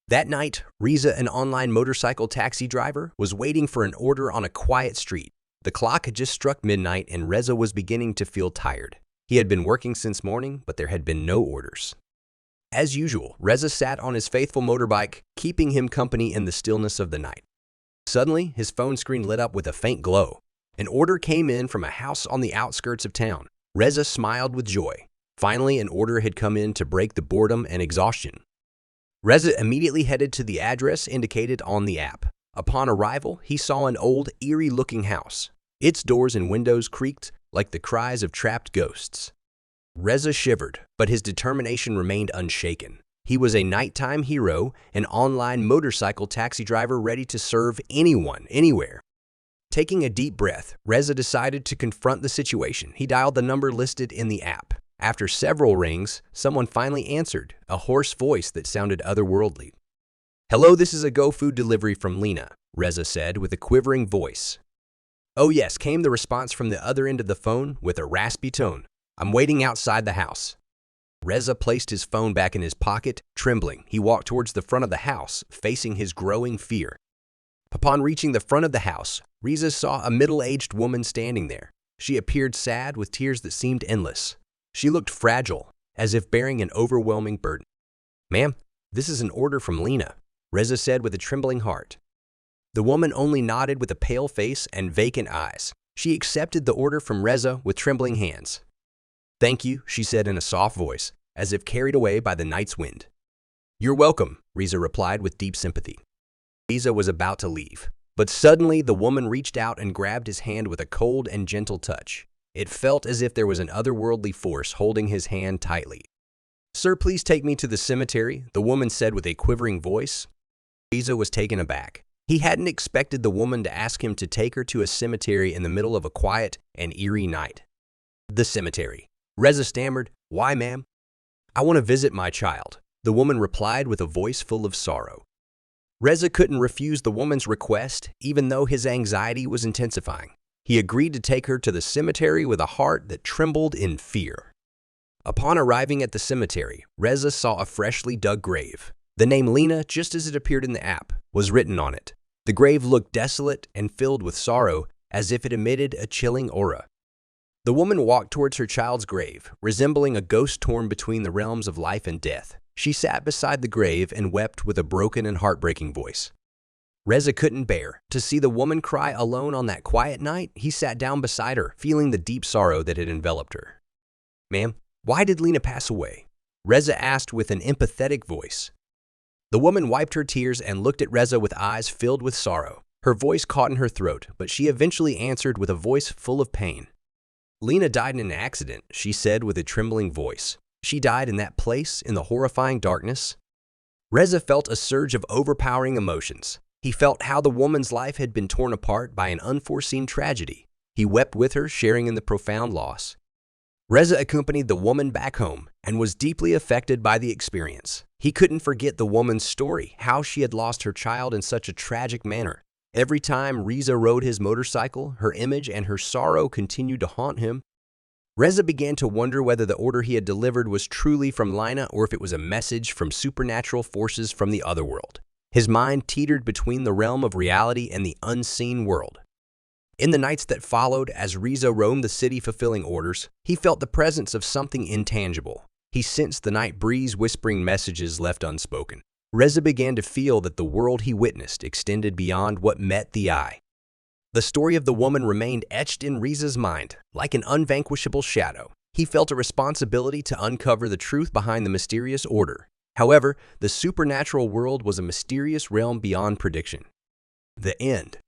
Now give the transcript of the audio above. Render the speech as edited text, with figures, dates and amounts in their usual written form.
That night, Reza, an online motorcycle taxi driver, was waiting for an order on a quiet street. The clock had just struck midnight and Reza was beginning to feel tired. He had been working since morning, but there had been no orders. As usual, Reza sat on his faithful motorbike, keeping him company in the stillness of the night. Suddenly, his phone screen lit up with a faint glow. An order came in from a house on the outskirts of town. Reza smiled with joy. Finally, an order had come in to break the boredom and exhaustion. Reza immediately headed to the address indicated on the app. Upon arrival, he saw an old, eerie-looking house. Its doors and windows creaked like the cries of trapped ghosts. Reza shivered, but his determination remained unshaken. He was a nighttime hero, an online motorcycle taxi driver ready to serve anyone, anywhere. Taking a deep breath, Reza decided to confront the situation. He dialed the number listed in the app. After several rings, someone finally answered, a hoarse voice that sounded otherworldly. "Hello, this is a GoFood delivery from Lena," Reza said with a quivering voice. "Oh yes," came the response from the other end of the phone with a raspy tone. "I'm waiting outside the house." Reza placed his phone back in his pocket, trembling. He walked towards the front of the house, facing his growing fear. Upon reaching the front of the house, Reza saw a middle-aged woman standing there. She appeared sad with tears that seemed endless. She looked fragile, as if bearing an overwhelming burden. "Ma'am, this is an order from Lena," Reza said with a trembling heart. The woman only nodded with a pale face and vacant eyes. She accepted the order from Reza with trembling hands. "Thank you," she said in a soft voice, as if carried away by the night's wind. "You're welcome," Reza replied with deep sympathy. Reza was about to leave, but suddenly the woman reached out and grabbed his hand with a cold and gentle touch. It felt as if there was an otherworldly force holding his hand tightly. "Sir, please take me to the cemetery," the woman said with a quivering voice. Reza was taken aback. He hadn't expected the woman to ask him to take her to a cemetery in the middle of a quiet and eerie night. "The cemetery," Reza stammered. "Why, ma'am?" "I want to visit my child," the woman replied with a voice full of sorrow. Reza couldn't refuse the woman's request, even though his anxiety was intensifying. He agreed to take her to the cemetery with a heart that trembled in fear. Upon arriving at the cemetery, Reza saw a freshly dug grave. The name Lena, just as it appeared in the app, was written on it. The grave looked desolate and filled with sorrow, as if it emitted a chilling aura. The woman walked towards her child's grave, resembling a ghost torn between the realms of life and death. She sat beside the grave and wept with a broken and heartbreaking voice. Reza couldn't bear to see the woman cry alone on that quiet night. He sat down beside her, feeling the deep sorrow that had enveloped her. "Ma'am, why did Lena pass away?" Reza asked with an empathetic voice. The woman wiped her tears and looked at Reza with eyes filled with sorrow. Her voice caught in her throat, but she eventually answered with a voice full of pain. "Lena died in an accident," she said with a trembling voice. "She died in that place, in the horrifying darkness." Reza felt a surge of overpowering emotions. He felt how the woman's life had been torn apart by an unforeseen tragedy. He wept with her, sharing in the profound loss. Reza accompanied the woman back home and was deeply affected by the experience. He couldn't forget the woman's story, how she had lost her child in such a tragic manner. Every time Reza rode his motorcycle, her image and her sorrow continued to haunt him. Reza began to wonder whether the order he had delivered was truly from Lena or if it was a message from supernatural forces from the other world. His mind teetered between the realm of reality and the unseen world. In the nights that followed, as Reza roamed the city fulfilling orders, he felt the presence of something intangible. He sensed the night breeze whispering messages left unspoken. Reza began to feel that the world he witnessed extended beyond what met the eye. The story of the woman remained etched in Reza's mind, like an unvanquishable shadow. He felt a responsibility to uncover the truth behind the mysterious order. However, the supernatural world was a mysterious realm beyond prediction. The end.